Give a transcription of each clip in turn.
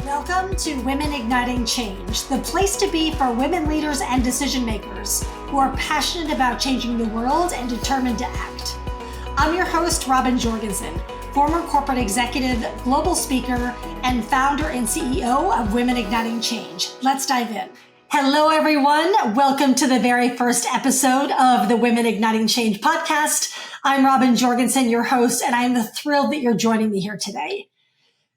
Welcome to Women Igniting Change, the place to be for women leaders and decision makers who are passionate about changing the world and determined to act. I'm your host, Robbin Jorgensen, former corporate executive, global speaker, and founder and CEO of Women Igniting Change. Let's dive in. Hello, everyone. Welcome to the very first episode of the Women Igniting Change podcast. I'm Robbin Jorgensen, your host, and I'm thrilled that you're joining me here today.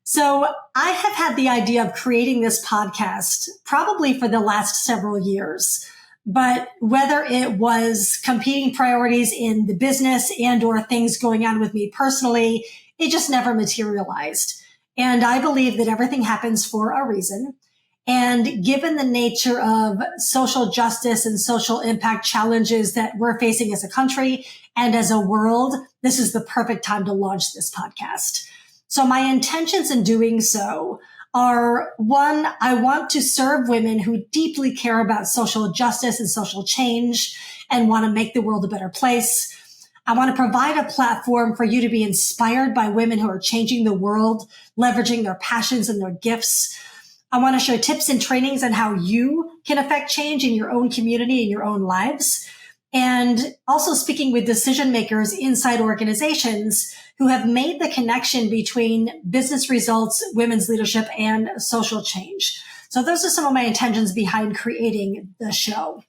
So I have had the idea of creating this podcast probably for the last several years, but whether it was competing priorities in the business and or things going on with me personally, it just never materialized. And I believe that everything happens for a reason. And given the nature of social justice and social impact challenges that we're facing as a country and as a world, this is the perfect time to launch this podcast. So my intentions in doing so are, one, I want to serve women who deeply care about social justice and social change and want to make the world a better place. I want to provide a platform for you to be inspired by women who are changing the world, leveraging their passions and their gifts. I want to share tips and trainings on how you can affect change in your own community and your own lives. And also speaking with decision makers inside organizations who have made the connection between business results, women's leadership, and social change. So those are some of my intentions behind creating the show.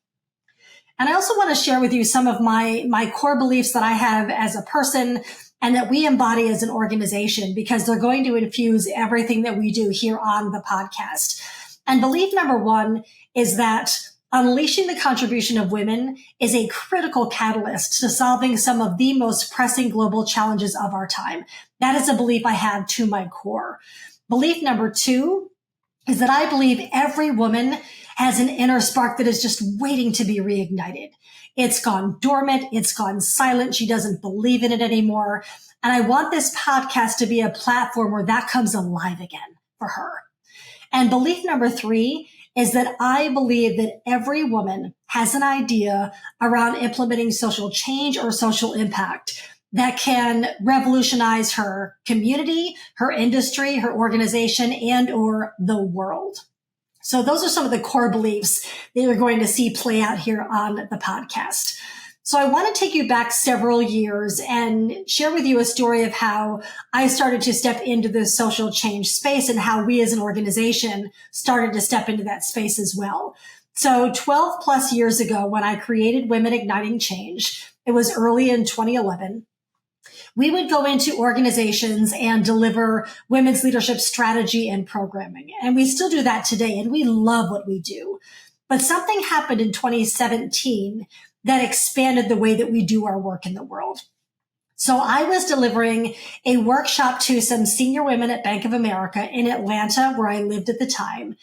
And I also want to share with you some of my core beliefs that I have as a person and that we embody as an organization, because they're going to infuse everything that we do here on the podcast. And belief number one is that unleashing the contribution of women is a critical catalyst to solving some of the most pressing global challenges of our time. That is a belief I have to my core. Belief number two is that I believe every woman has an inner spark that is just waiting to be reignited. It's gone dormant. It's gone silent. She doesn't believe in it anymore. And I want this podcast to be a platform where that comes alive again for her. And belief number three is that I believe that every woman has an idea around implementing social change or social impact that can revolutionize her community, her industry, her organization, and or the world. So those are some of the core beliefs that you're going to see play out here on the podcast. So I want to take you back several years and share with you a story of how I started to step into the social change space and how we as an organization started to step into that space as well. So 12 plus years ago, when I created Women Igniting Change, it was early in 2011. We would go into organizations and deliver women's leadership strategy and programming. And we still do that today, and we love what we do. But something happened in 2017 that expanded the way that we do our work in the world. So I was delivering a workshop to some senior women at Bank of America in Atlanta, where I lived at the time.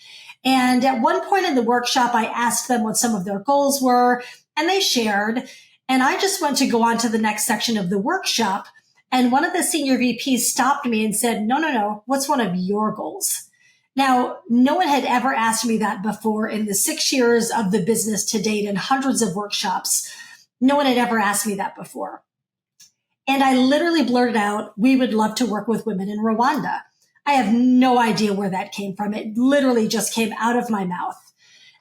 And at one point in the workshop, I asked them what some of their goals were, and they shared. And I just went to go on to the next section of the workshop. And one of the senior VPs stopped me and said, no, what's one of your goals? Now, no one had ever asked me that before in the 6 years of the business to date and hundreds of workshops. No one had ever asked me that before. And I literally blurted out, we would love to work with women in Rwanda. I have no idea where that came from. It literally just came out of my mouth.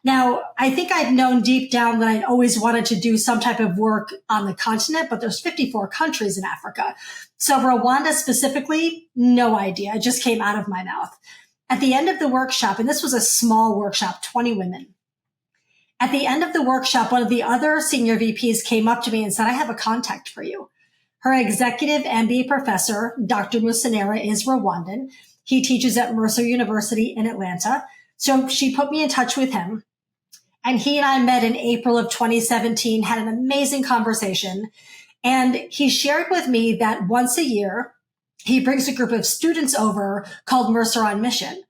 Now, I think I'd known deep down that I'd always wanted to do some type of work on the continent, but there's 54 countries in Africa. So Rwanda specifically, no idea. It just came out of my mouth. At the end of the workshop, and this was a small workshop, 20 women. At the end of the workshop, one of the other senior VPs came up to me and said, I have a contact for you. Her executive MBA professor, Dr. Musonera, is Rwandan. He teaches at Mercer University in Atlanta. So she put me in touch with him. And he and I met in April of 2017, had an amazing conversation. And he shared with me that once a year, he brings a group of students over called Mercer on Mission.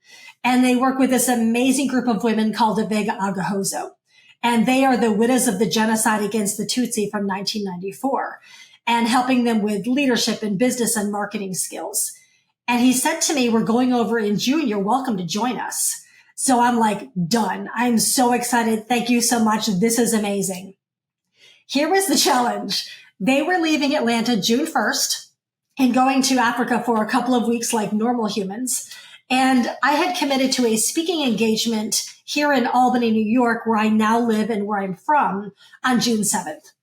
And they work with this amazing group of women called the Vega Agahozo. And they are the widows of the genocide against the Tutsi from 1994 and helping them with leadership and business and marketing skills. And he said to me, we're going over in June. You're welcome to join us. So I'm like, done. I'm so excited. Thank you so much. This is amazing. Here was the challenge. They were leaving Atlanta June 1st. and going to Africa for a couple of weeks like normal humans. And I had committed to a speaking engagement here in Albany, New York, where I now live and where I'm from, on June 7th.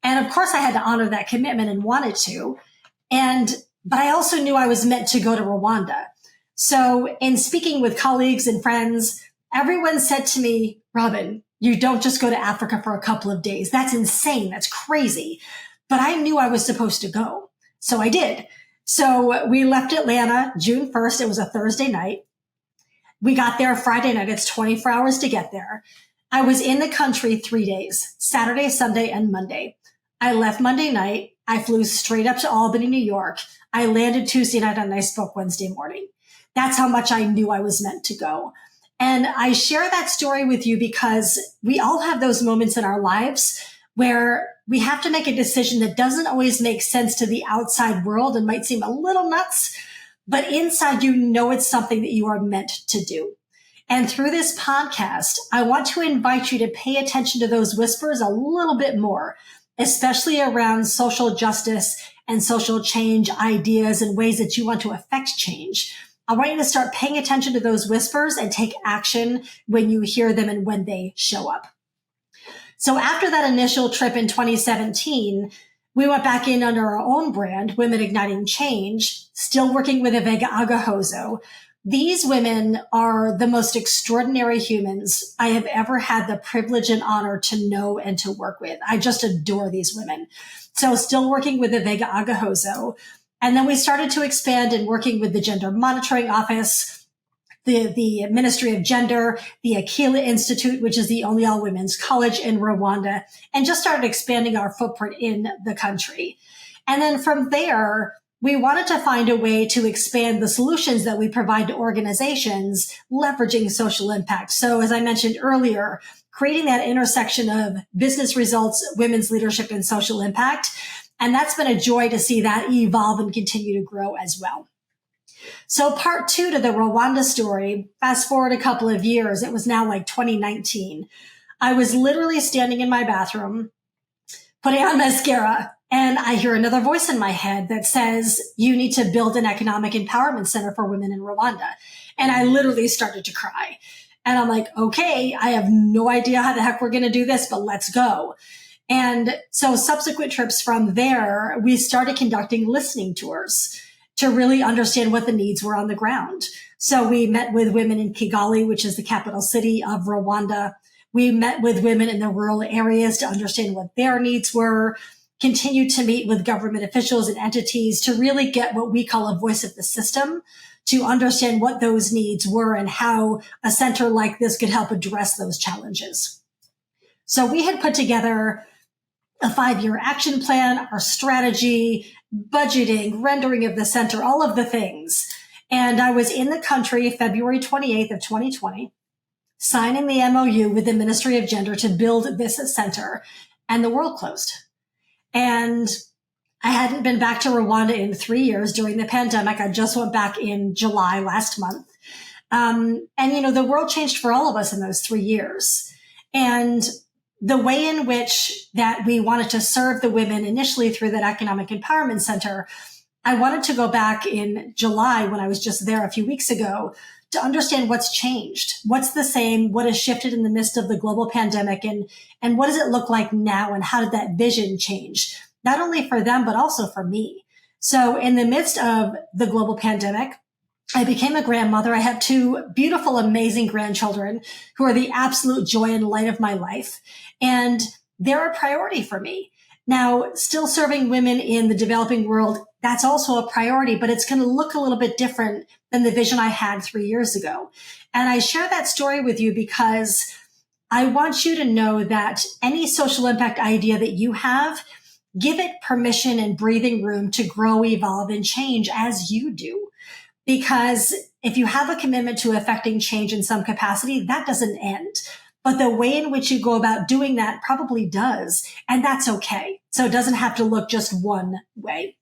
And of course I had to honor that commitment and wanted to. But I also knew I was meant to go to Rwanda. So in speaking with colleagues and friends, everyone said to me, Robbin, you don't just go to Africa for a couple of days. That's insane. That's crazy. But I knew I was supposed to go. So I did. So we left Atlanta June 1st. It was a Thursday night. We got there Friday night. It's 24 hours to get there. I was in the country 3 days, Saturday, Sunday, and Monday. I left Monday night. I flew straight up to Albany, New York. I landed Tuesday night and I spoke Wednesday morning. That's how much I knew I was meant to go. And I share that story with you because we all have those moments in our lives where we have to make a decision that doesn't always make sense to the outside world and might seem a little nuts, but inside you know it's something that you are meant to do. And through this podcast, I want to invite you to pay attention to those whispers a little bit more, especially around social justice and social change ideas and ways that you want to affect change. I want you to start paying attention to those whispers and take action when you hear them and when they show up. So after that initial trip in 2017, we went back in under our own brand, Women Igniting Change, still working with Avega Agahozo. These women are the most extraordinary humans I have ever had the privilege and honor to know and to work with. I just adore these women. So still working with Avega Agahozo. And then we started to expand in working with the Gender Monitoring Office, the Ministry of Gender, the Akila Institute, which is the only all-women's college in Rwanda, and just started expanding our footprint in the country. And then from there, we wanted to find a way to expand the solutions that we provide to organizations, leveraging social impact. So as I mentioned earlier, creating that intersection of business results, women's leadership, and social impact. And that's been a joy to see that evolve and continue to grow as well. So part 2 to the Rwanda story, fast forward a couple of years, it was now like 2019. I was literally standing in my bathroom, putting on mascara, and I hear another voice in my head that says, you need to build an economic empowerment center for women in Rwanda. And I literally started to cry. And I'm like, okay, I have no idea how the heck we're going to do this, but let's go. And so subsequent trips from there, we started conducting listening tours to really understand what the needs were on the ground. So we met with women in Kigali, which is the capital city of Rwanda. We met with women in the rural areas to understand what their needs were, continued to meet with government officials and entities to really get what we call a voice of the system, to understand what those needs were and how a center like this could help address those challenges. So we had put together a 5-year action plan, our strategy, budgeting, rendering of the center, all of the things. And I was in the country February 28th of 2020, signing the MOU with the Ministry of Gender to build this center, and the world closed. And I hadn't been back to Rwanda in 3 years during the pandemic. I just went back in July last month. The world changed for all of us in those 3 years. And the way in which that we wanted to serve the women initially through that Economic Empowerment Center, I wanted to go back in July when I was just there a few weeks ago to understand what's changed, what's the same, what has shifted in the midst of the global pandemic, and what does it look like now, and how did that vision change, not only for them, but also for me. So in the midst of the global pandemic, I became a grandmother. I have 2 beautiful, amazing grandchildren who are the absolute joy and light of my life. And they're a priority for me. Now, still serving women in the developing world, that's also a priority, but it's going to look a little bit different than the vision I had 3 years ago. And I share that story with you because I want you to know that any social impact idea that you have, give it permission and breathing room to grow, evolve, and change as you do. Because if you have a commitment to affecting change in some capacity, that doesn't end. But the way in which you go about doing that probably does. And that's okay. So it doesn't have to look just one way.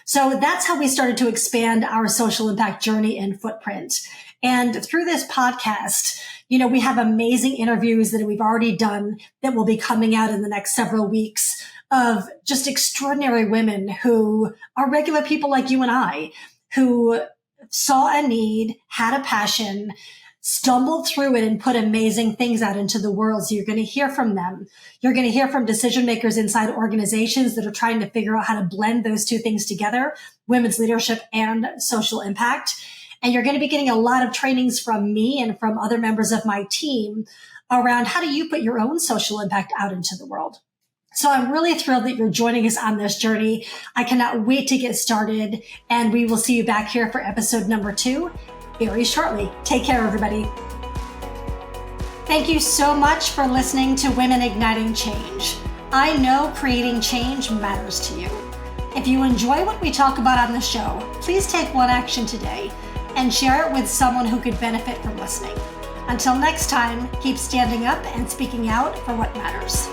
So that's how we started to expand our social impact journey and footprint. And through this podcast, we have amazing interviews that we've already done that will be coming out in the next several weeks of just extraordinary women who are regular people like you and I, who saw a need, had a passion, stumbled through it, and put amazing things out into the world. So you're going to hear from them. You're going to hear from decision makers inside organizations that are trying to figure out how to blend those two things together, women's leadership and social impact. And you're going to be getting a lot of trainings from me and from other members of my team around how do you put your own social impact out into the world. So I'm really thrilled that you're joining us on this journey. I cannot wait to get started, and we will see you back here for episode number 2 very shortly. Take care, everybody. Thank you so much for listening to Women Igniting Change. I know creating change matters to you. If you enjoy what we talk about on the show, please take one action today and share it with someone who could benefit from listening. Until next time, keep standing up and speaking out for what matters.